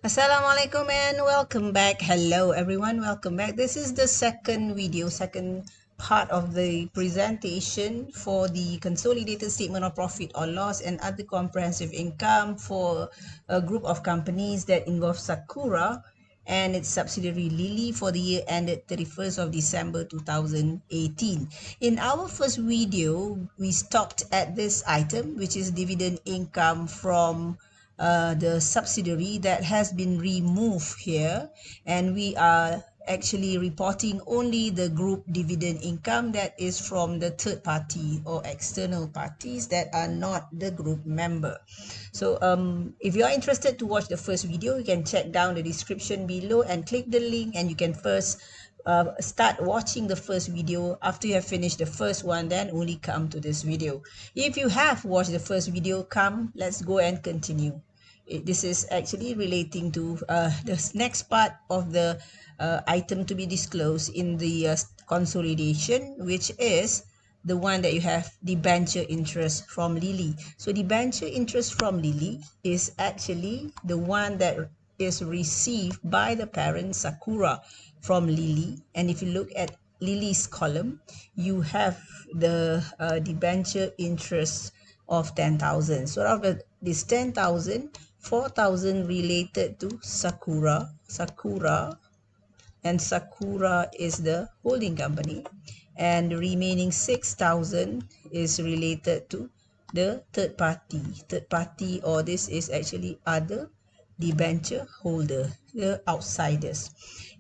Assalamualaikum and welcome back. Hello everyone, welcome back. This is the second part of the presentation for the consolidated statement of profit or loss and other comprehensive income for a group of companies that involve Sakura and its subsidiary Lily for the year ended 31st of December 2018. In our first video, we stopped at this item, which is dividend income from the subsidiary that has been removed here, and we are actually reporting only the group dividend income that is from the third party or external parties that are not the group member. So if you are interested to watch the first video, you can check down the description below and click the link, and you can first start watching the first video. After you have finished the first one, then only come to this video. If you have watched the first video, let's go and continue. This is actually relating to the next part of the item to be disclosed in the consolidation, which is the one that you have debenture interest from Lily. So debenture interest from Lily is actually the one that is received by the parent Sakura from Lily. And if you look at Lily's column, you have the debenture interest of 10,000. So out of this 10,000, 4,000 related to Sakura, and Sakura is the holding company, and the remaining 6,000 is related to the third party, or this is actually other debenture holder, the outsiders.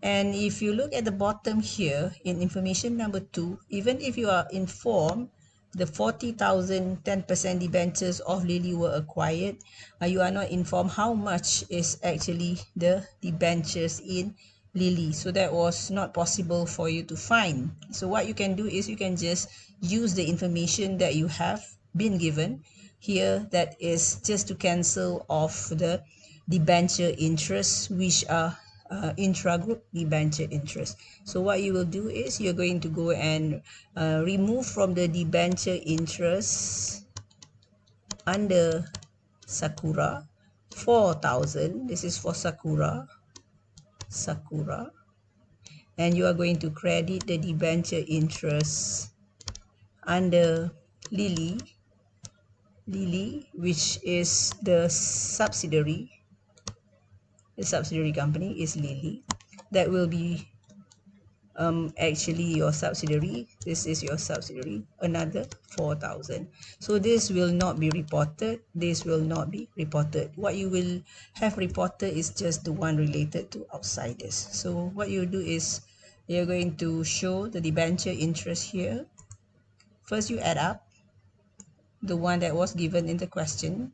And if you look at the bottom here in information number 2, even if you are informed the 40,000 10% debentures of Lily were acquired, you are not informed how much is actually the debentures in Lily. So that was not possible for you to find. So what you can do is you can just use the information that you have been given here, that is just to cancel off the debenture interests, which are intra-group debenture interest. So what you will do is you're going to go and remove from the debenture interest under Sakura 4,000. This is for Sakura, and you are going to credit the debenture interest under Lily, which is the subsidiary. The subsidiary company is Lily. That will be actually your subsidiary. This is your subsidiary, another 4,000. So this will not be reported. What you will have reported is just the one related to outsiders. So what you do is you're going to show the debenture interest here. First you add up the one that was given in the question,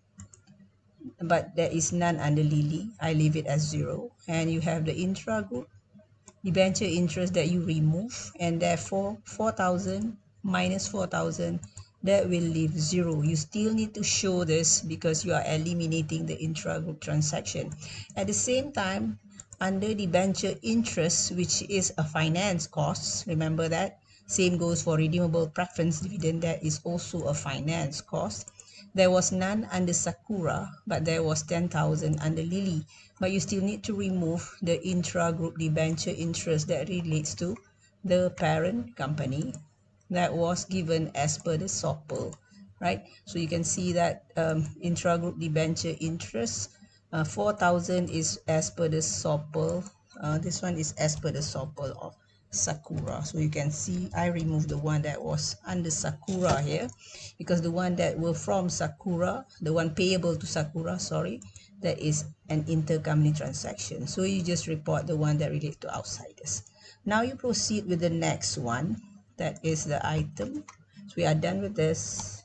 but there is none under Lily. I leave it as 0, and you have the intra-group debenture interest that you remove, and therefore 4,000 minus 4,000, that will leave 0. You still need to show this because you are eliminating the intra-group transaction. At the same time, under debenture interest, which is a finance cost, remember that, same goes for redeemable preference dividend, that is also a finance cost. There was none under Sakura, but there was 10,000 under Lily. But you still need to remove the intra-group debenture interest that relates to the parent company that was given as per the SOPL, right? So you can see that intra-group debenture interest, 4,000 is as per the SOPL. This one is as per the SOPL of Sakura. So you can see I removed the one that was under Sakura here, because the one that were from Sakura, the one payable to Sakura, that is an intercompany transaction. So you just report the one that relates to outsiders. Now you proceed with the next one, that is the item. So we are done with this,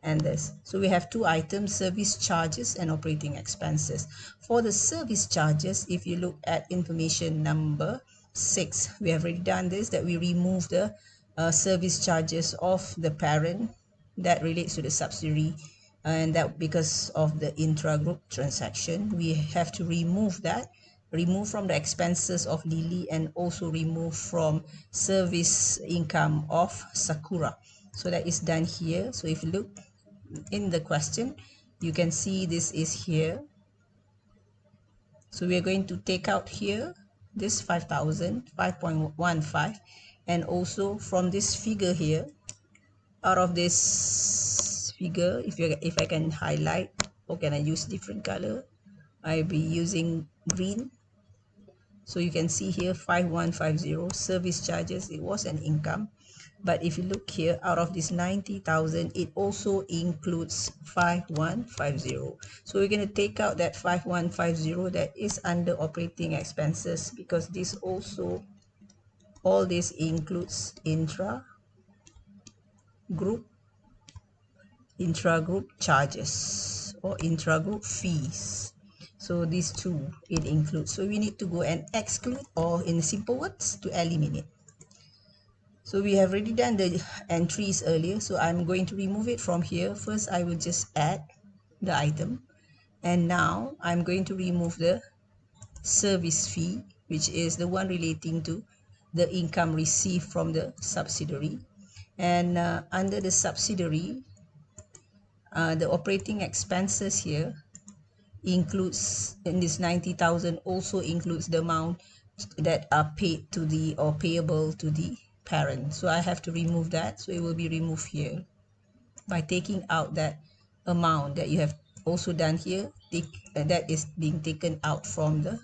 and this. So we have 2 items, service charges and operating expenses. For the service charges, if you look at information number 6, we have already done this, that we remove the service charges of the parent that relates to the subsidiary, and that because of the intra-group transaction, we have to remove from the expenses of Lily, and also remove from service income of Sakura. So that is done here. So if you look in the question, you can see this is here, So we are going to take out here this 5,000, 5.15, and also from this figure here, out of this figure, if I can highlight, or can I use different color? I'll be using green. So you can see here 5150 service charges. It was an income, but if you look here, out of this 90,000, it also includes 5150. So we're going to take out that 5150 that is under operating expenses, because this also, all this includes intra-group charges or intra-group fees. So these two it includes. So we need to go and exclude, or in simple words, to eliminate. So we have already done the entries earlier, so I'm going to remove it from here. First, I will just add the item, and now I'm going to remove the service fee, which is the one relating to the income received from the subsidiary. And under the subsidiary, the operating expenses here includes, in this 90,000, also includes the amount that are paid to the, or payable to the parent. So I have to remove that. So it will be removed here by taking out that amount that you have also done here, that is being taken out from the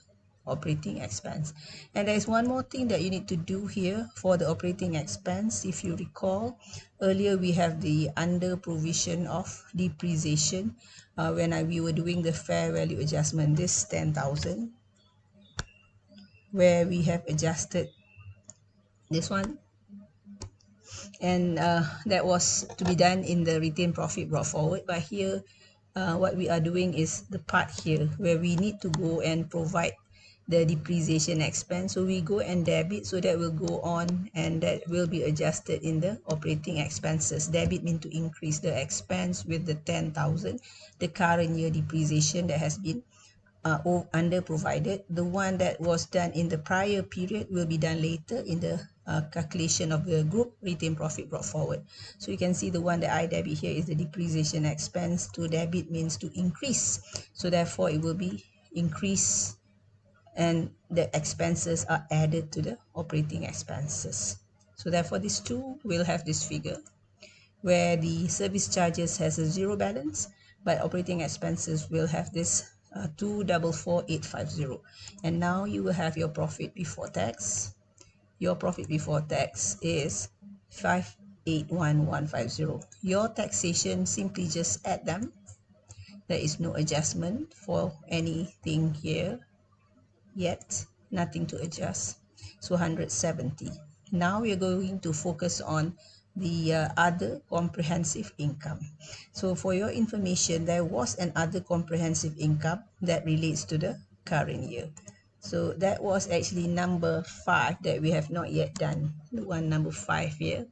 operating expense. And there is one more thing that you need to do here for the operating expense. If you recall, earlier we have the under provision of depreciation when we were doing the fair value adjustment, this 10,000, where we have adjusted this one, and that was to be done in the retained profit brought forward. But here what we are doing is the part here where we need to go and provide the depreciation expense. So we go and debit, so that will go on and that will be adjusted in the operating expenses. Debit means to increase the expense with the 10,000, the current year depreciation that has been under provided. The one that was done in the prior period will be done later in the calculation of the group retained profit brought forward. So you can see the one that I debit here is the depreciation expense. To debit means to increase, so therefore it will be increase, and the expenses are added to the operating expenses. So therefore these two will have this figure, where the service charges has a zero balance, but operating expenses will have this 244,850. And now you will have your profit before tax. Your profit before tax is 581,150. Your taxation, simply just add them. There is no adjustment for anything here yet, nothing to adjust. So 170. Now we are going to focus on the other comprehensive income. So for your information, there was an other comprehensive income that relates to the current year. So that was actually number 5 that we have not yet done, the one number 5 here,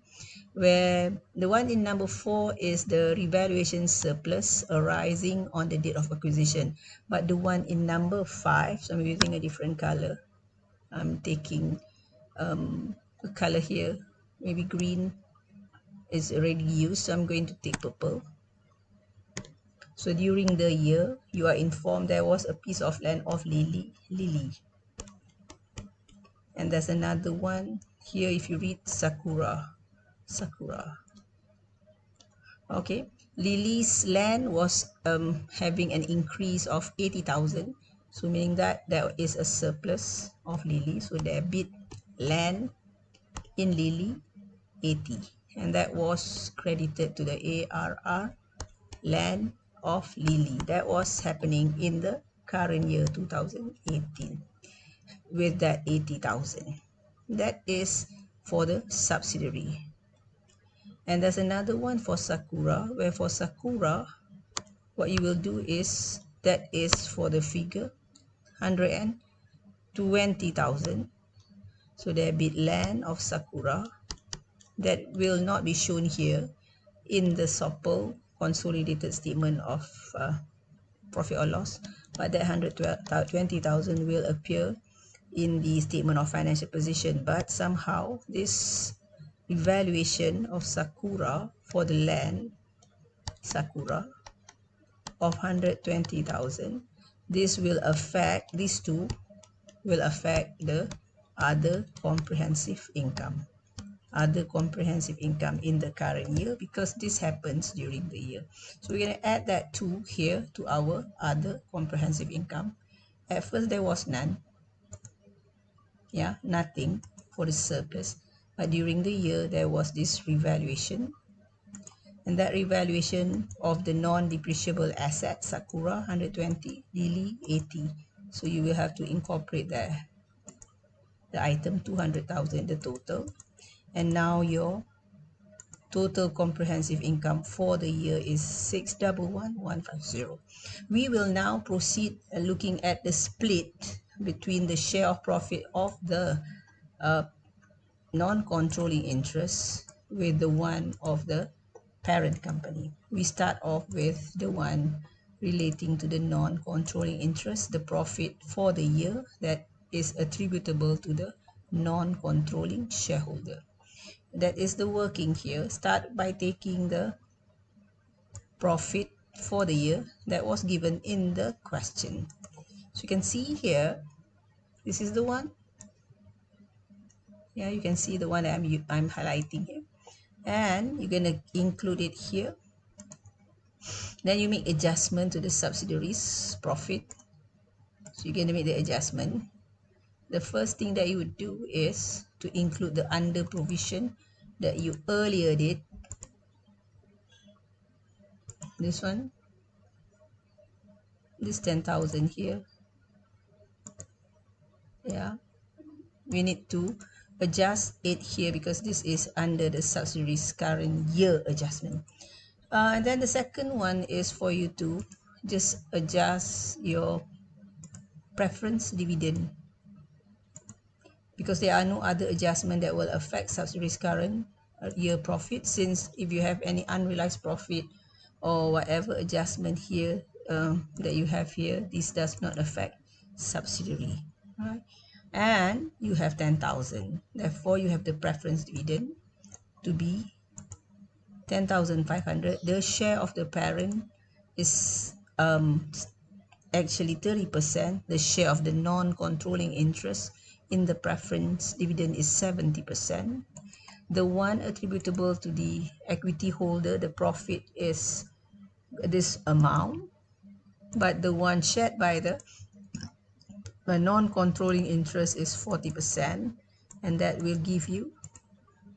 where the one in number 4 is the revaluation surplus arising on the date of acquisition. But the one in number 5, so I'm using a different color. I'm taking a color here, maybe green is already used, so I'm going to take purple. So during the year, you are informed there was a piece of land of Lily. And there's another one here, if you read Sakura. Okay, Lily's land was having an increase of 80,000. So meaning that there is a surplus of Lily. So debit land in Lily 80. And that was credited to the ARR land of Lily. That was happening in the current year 2018 with that 80,000. That is for the subsidiary. And there's another one for Sakura, where for Sakura, what you will do is, that is for the figure 120,000. So debit land of Sakura, that will not be shown here in the SOPL consolidated statement of profit or loss, but that 120,000 will appear in the statement of financial position. But somehow this evaluation of Sakura for the land Sakura of 120,000 this will affect, these two will affect the other comprehensive income. Other comprehensive income in the current year, because this happens during the year. So we're going to add that 2 here to our other comprehensive income. At first there was none, nothing for the surplus, but during the year there was this revaluation, and that revaluation of the non-depreciable asset, Sakura 120, Lily 80. So you will have to incorporate the item 200,000, the total, and now your total comprehensive income for the year is 611,150. We will now proceed looking at the split between the share of profit of the non-controlling interest with the one of the parent company. We start off with the one relating to the non-controlling interest, the profit for the year that is attributable to the non-controlling shareholder. That is the working here. Start by taking the profit for the year that was given in the question. So you can see here, this is the one. Yeah, you can see the one that I'm highlighting here, and you're gonna include it here. Then you make adjustment to the subsidiaries profit. So you're gonna make the adjustment. The first thing that you would do is to include the under provision that you earlier did. This one, this 10,000 here. Yeah, we need to adjust it here because this is under the subsidiaries current year adjustment. And then the second one is for you to just adjust your preference dividend, because there are no other adjustment that will affect subsidiaries current year profit, since if you have any unrealized profit or whatever adjustment here that you have here, this does not affect subsidiary, right? And you have 10,000, therefore you have the preference dividend to be 10,500. The share of the parent is actually 30%. The share of the non-controlling interest in the preference dividend is 70%. The one attributable to the equity holder, the profit is this amount, but the one shared by the non-controlling interest is 40%, and that will give you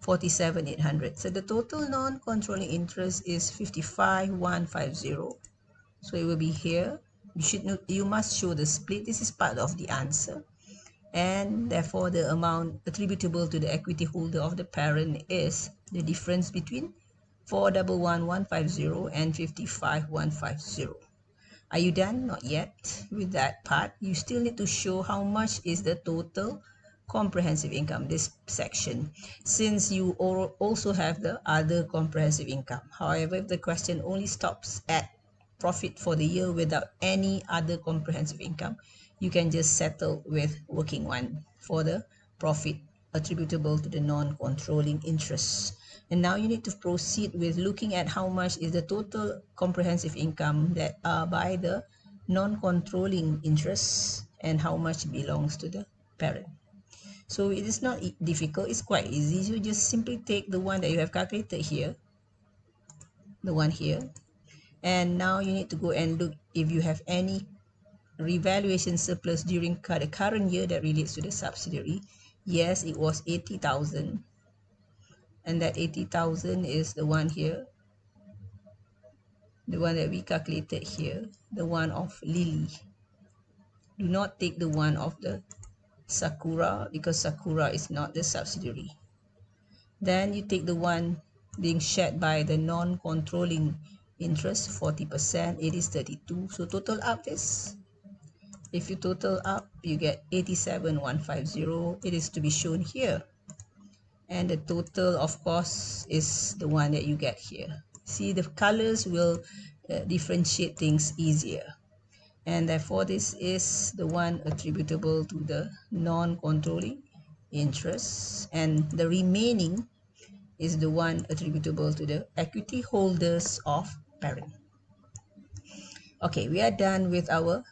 47,800. So the total non-controlling interest is 55,150. So it will be here. You must show the split. This is part of the answer, and therefore the amount attributable to the equity holder of the parent is the difference between 411,150 and 55,150. Are you done? Not yet with that part. You still need to show how much is the total comprehensive income, this section, since you also have the other comprehensive income. However, if the question only stops at profit for the year without any other comprehensive income, you can just settle with working one for the profit attributable to the non-controlling interest. And now you need to proceed with looking at how much is the total comprehensive income that are by the non-controlling interest and how much belongs to the parent. So it is not difficult, it's quite easy. You just simply take the one that you have calculated here, the one here, and now you need to go and look if you have any revaluation surplus during the current year that relates to the subsidiary. Yes, it was 80,000, and that 80,000 is the one here, the one that we calculated here, the one of Lily. Do not take the one of the Sakura, because Sakura is not the subsidiary. Then you take the one being shared by the non-controlling interest, 40%, it is 32. So total up is, if you total up, you get 87,150. It is to be shown here. And the total, of course, is the one that you get here. See, the colors will differentiate things easier. And therefore, this is the one attributable to the non-controlling interest. And the remaining is the one attributable to the equity holders of parent. Okay, we are done with our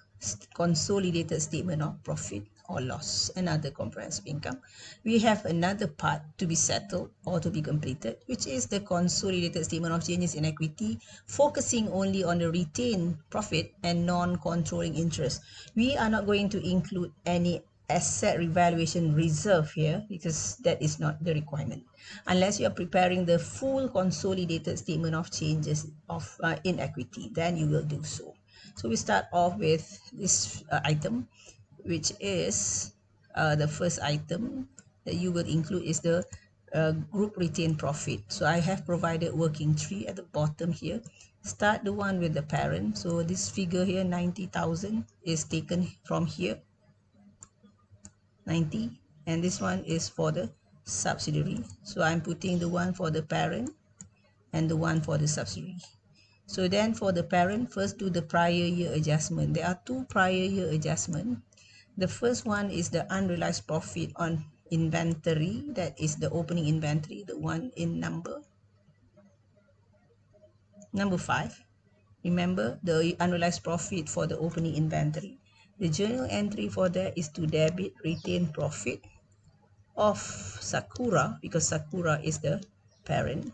consolidated statement of profit or loss and other comprehensive income, we have another part to be settled or to be completed, which is the consolidated statement of changes in equity, focusing only on the retained profit and non-controlling interest. We are not going to include any asset revaluation reserve here because that is not the requirement unless you are preparing the full consolidated statement of changes of in equity, then you will do so. So we start off with this item, which is the first item that you will include is the group retained profit. So I have provided working tree at the bottom here. Start the one with the parent. So this figure here, 90,000, is taken from here, 90, and this one is for the subsidiary. So I'm putting the one for the parent and the one for the subsidiary. So then for the parent, first do the prior year adjustment. There are two prior year adjustments. The first one is the unrealized profit on inventory, that is the opening inventory, the one in number 5. Remember the unrealized profit for the opening inventory. The journal entry for that is to debit retained profit of Sakura, because Sakura is the parent.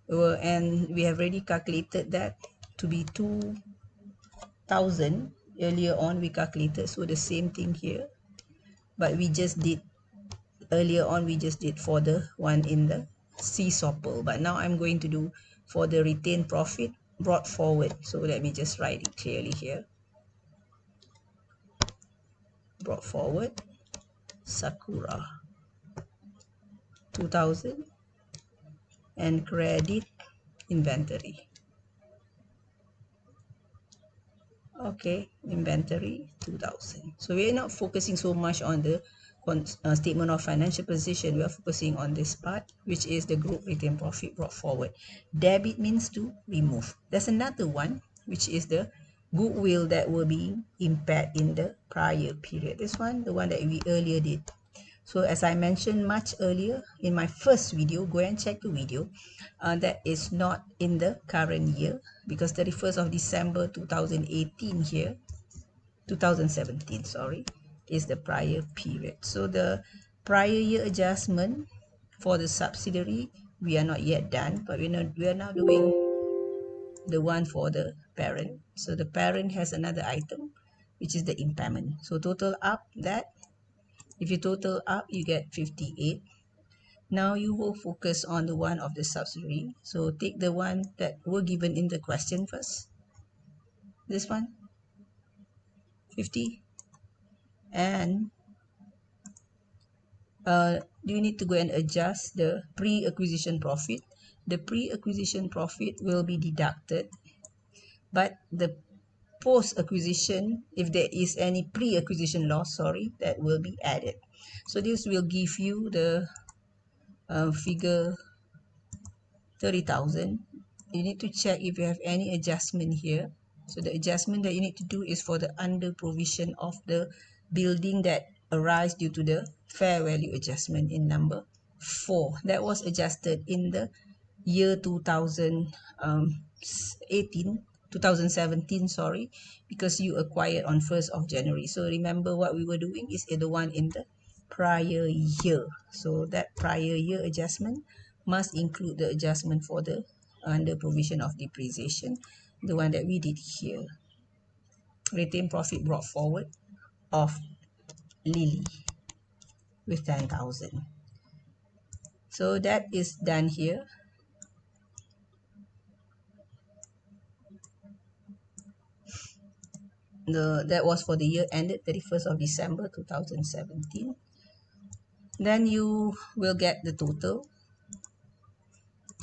And we have already calculated that to be 2,000. Earlier on we calculated, so the same thing here, but we just did earlier on, we just did for the one in the CSOPL, but now I'm going to do for the retained profit brought forward. So let me just write it clearly here. Brought forward Sakura 2,000 and credit inventory. Okay, inventory 2,000. So we're not focusing so much on the statement of financial position. We are focusing on this part, which is the group retained profit brought forward. Debit means to remove. There's another one, which is the goodwill that will be impaired in the prior period. This one, the one that we earlier did. So as I mentioned much earlier in my first video, go and check the video, that is not in the current year, because 31st of December 2018 here, 2017, sorry, is the prior period. So the prior year adjustment for the subsidiary, we are not yet done, but we are now doing the one for the parent. So the parent has another item, which is the impairment. So total up that, if you total up, you get 58. Now you will focus on the one of the subsidiary. So take the one that were given in the question first. This one, 50. And you need to go and adjust the pre-acquisition profit. The pre-acquisition profit will be deducted, but the post-acquisition, if there is any pre-acquisition loss, sorry, that will be added. So this will give you the figure 30,000. You need to check if you have any adjustment here. So the adjustment that you need to do is for the under provision of the building that arise due to the fair value adjustment in number 4. That was adjusted in the year 2017, sorry, because you acquired on 1st of January. So remember what we were doing is the one in the prior year. So that prior year adjustment must include the adjustment for the under provision of depreciation, the one that we did here. Retained profit brought forward of Lily with 10,000. So that is done here. That was for the year ended 31st of December 2017. Then you will get the total.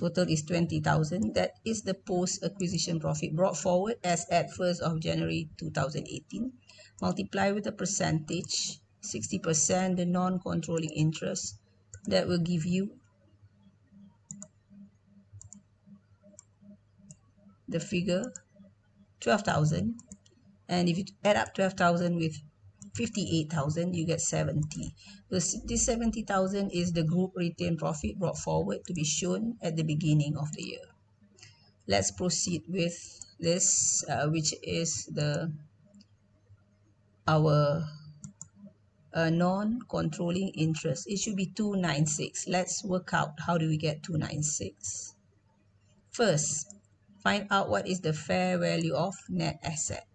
Total is 20,000. That is the post-acquisition profit brought forward as at 1st of January 2018. Multiply with the percentage, 60%, the non-controlling interest. That will give you the figure 12,000. And if you add up 12,000 with 58,000, you get 70. This 70,000 is the group retained profit brought forward to be shown at the beginning of the year. Let's proceed with this, which is the our non-controlling interest. It should be 296. Let's work out how do we get 296. First, find out what is the fair value of net asset.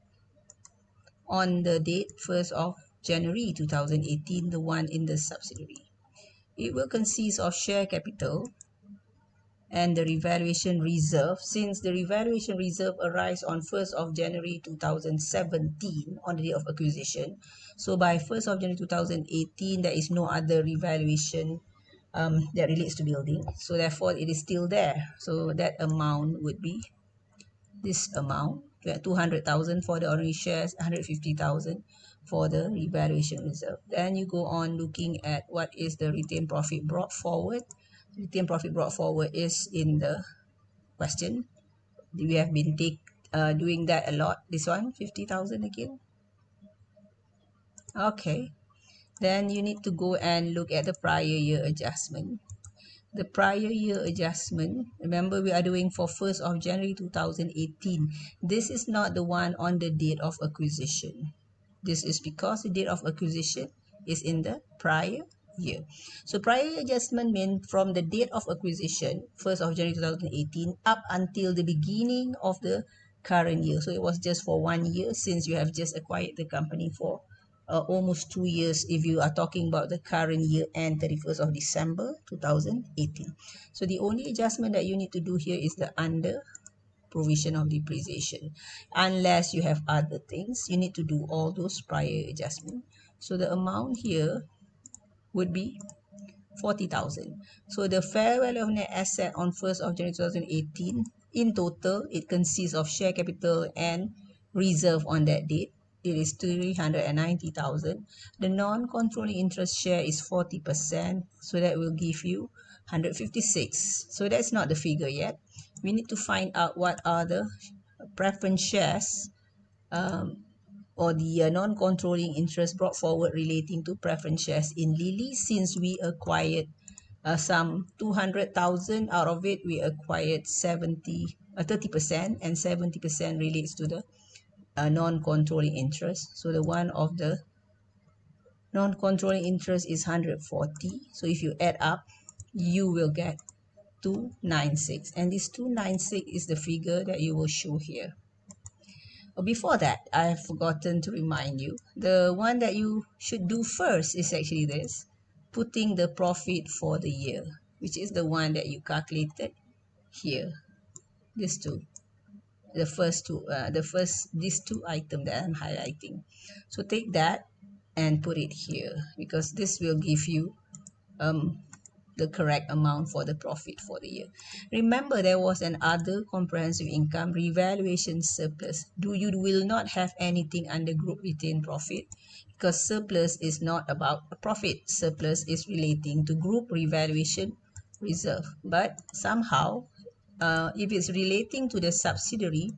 On the date 1st of January 2018, the one in the subsidiary. It will consist of share capital and the revaluation reserve, since the revaluation reserve arrives on 1st of January 2017 on the day of acquisition. So by 1st of January 2018, there is no other revaluation that relates to building. So therefore, it is still there. So that amount would be this amount. We have 200,000 for the ordinary shares, 150,000 for the revaluation reserve. Then you go on looking at what is the retained profit brought forward. Retained profit brought forward is in the question. We have been doing that a lot. This one, 50,000 again. Okay. Then you need to go and look at the prior year adjustment. The prior year adjustment, remember we are doing for 1st of January 2018. This is not the one on the date of acquisition. This is because the date of acquisition is in the prior year. So prior year adjustment means from the date of acquisition, 1st of January 2018, up until the beginning of the current year. So it was just for 1 year, since you have just acquired the company for almost 2 years if you are talking about the current year and 31st of December 2018. So the only adjustment that you need to do here is the under provision of depreciation. Unless you have other things, you need to do all those prior adjustments. So the amount here would be 40,000. So the fair value of net asset on 1st of January 2018, in total, it consists of share capital and reserve on that date. It is 390,000. The non-controlling interest share is 40%. So that will give you 156. So that's not the figure yet. We need to find out what are the preference shares or the non-controlling interest brought forward relating to preference shares in Lily, since we acquired some 200,000. Out of it, we acquired 30%, and 70% relates to the non-controlling interest. So the one of the non-controlling interest is 140. So if you add up, you will get 296, and this 296 is the figure that you will show here. Before that, I have forgotten to remind you, the one that you should do first is actually this, putting the profit for the year, which is the one that you calculated here. These two, these two items that I'm highlighting. So take that and put it here, because this will give you the correct amount for the profit for the year. Remember, there was an other comprehensive income revaluation surplus. You will not have anything under group retained profit, because surplus is not about a profit. Surplus is relating to group revaluation reserve. But somehow, if it's relating to the subsidiary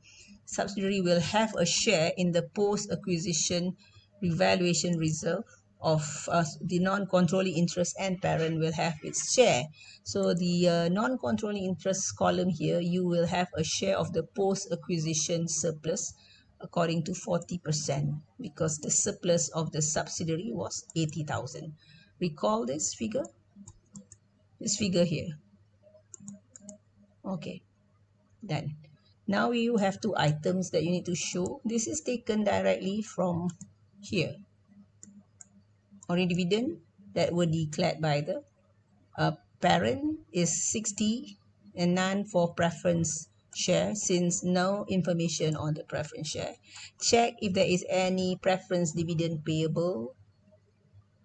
will have a share in the post-acquisition revaluation reserve of the non-controlling interest, and parent will have its share. So the non-controlling interest column here, you will have a share of the post-acquisition surplus according to 40%, because the surplus of the subsidiary was 80,000. Recall this figure here. Okay, done. Now you have two items that you need to show. This is taken directly from here. Ordinary dividend that were declared by the parent is 60, and none for preference share, since no information on the preference share. Check if there is any preference dividend payable.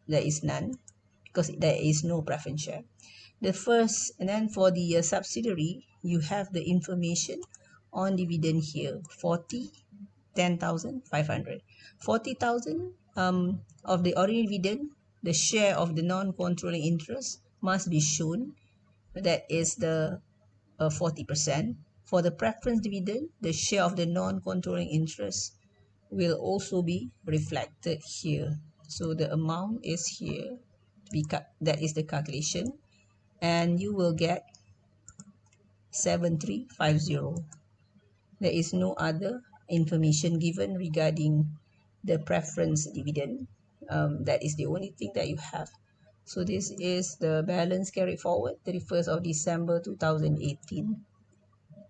There is none, because there is no preference share. The first, and then for the subsidiary, you have the information on dividend here, 40, 10,500. 40,000 of the ordinary dividend, the share of the non-controlling interest must be shown. That is the 40%. For the preference dividend, the share of the non-controlling interest will also be reflected here. So the amount is here. That is the calculation. And you will get 7350. There is no other information given regarding the preference dividend. That is the only thing that you have. So this is the balance carried forward 31st of December 2018.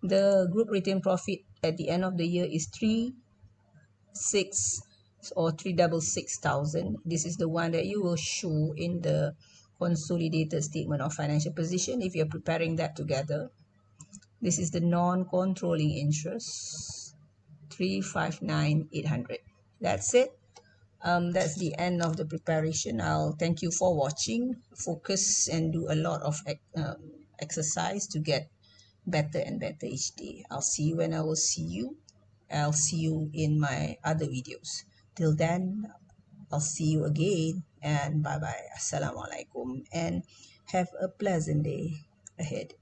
The group retained profit at the end of the year is 366,000. This is the one that you will show in the consolidated statement of financial position if you're preparing that together. This is the non-controlling interest, 359,800. That's it. That's the end of the preparation. I'll thank you for watching. Focus and do a lot of exercise to get better and better each day. I'll see you when I will see you. I'll see you in my other videos. Till then, I'll see you again, and bye bye. Assalamualaikum, and have a pleasant day ahead.